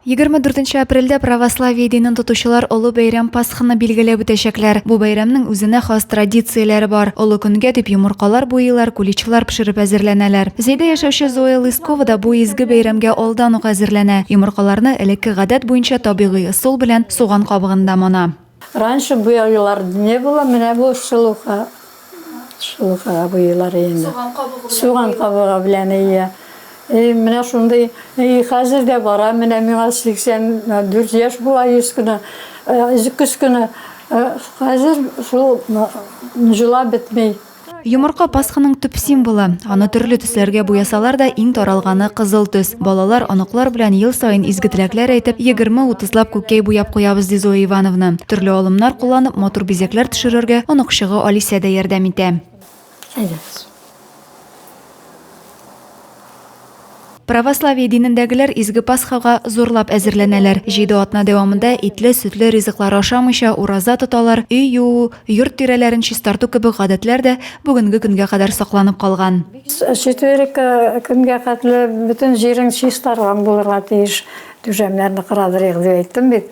24 апрельдә православие динен тотучылар олы бәйрәм Пасханы билгеләп үтәчәкләр. Бу бәйрәмнең үзенә хас традицияләре бар. Олы көнгә дип йомыркалар буйлар, куличлар пешереп әзерләнәләр. Бездә яшәүче Зоя Лыскова да бу изге бәйрәмгә алдан ук әзерләнә. Йомыркаларны элекке гадәт буенча табигый ысул белән суган кабыгында мона. Раньше буялар не было, менә бу шылуха буялар инде. Суган кабыгы белән ия. Менә шундый хәзер дә бара, менә миңа 84 яшь була, 100 көне. Хәзер шул җыла бетмәй. Йомырка Пасханың төп символы. Аны төрле төсләргә буясалар да иң таралганы кызыл төс. Балалар аныклар белән ел сайын изге теләкләр әйтеп 20-30лап күккәй буяп куябыз ди Зоя Ивановна. Төрле алымнар кулланып матур бизәкләр төшерергә аныкчыгы Алисә дә ярдәм итә. Православие динендәгеләр изге Пасхага зурлап әзерләнәләр. 7 атна дәвамында итле, сөтле ризыклар ашамыйча ураза тоталар. Өй юу, йорт тирәләрен чистарту кебек гадәтләр дә бүгенге көнгә кадәр сакланып калган. Четверг көнгә кадәр бөтен җирен чистарган булырга тиеш. Түшәмнәрне кырадырык дип әйттем бит.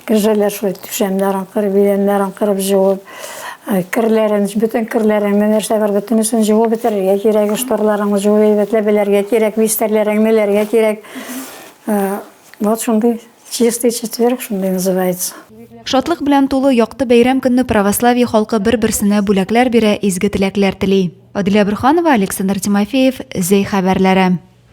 Кәҗәләр шул түшәмнәрен кырып, бияннәрен кырып җуып, бөтен кирләреңне нәрсә бар, бөтенесен җуып бетерергә кирәк, шторларыңны җуып бетләп белергә кирәк, вистәрләреңне белергә кирәк. Вот шундый чистый четверг, шундый называется. Шатлык белән тулы якты бәйрәм көнне православие халкы бер-берсенә бүләкләр бирә, изге теләкләр тели. Адилә Бөрханова, Александр Тимофеев, Зей хәбәрләре.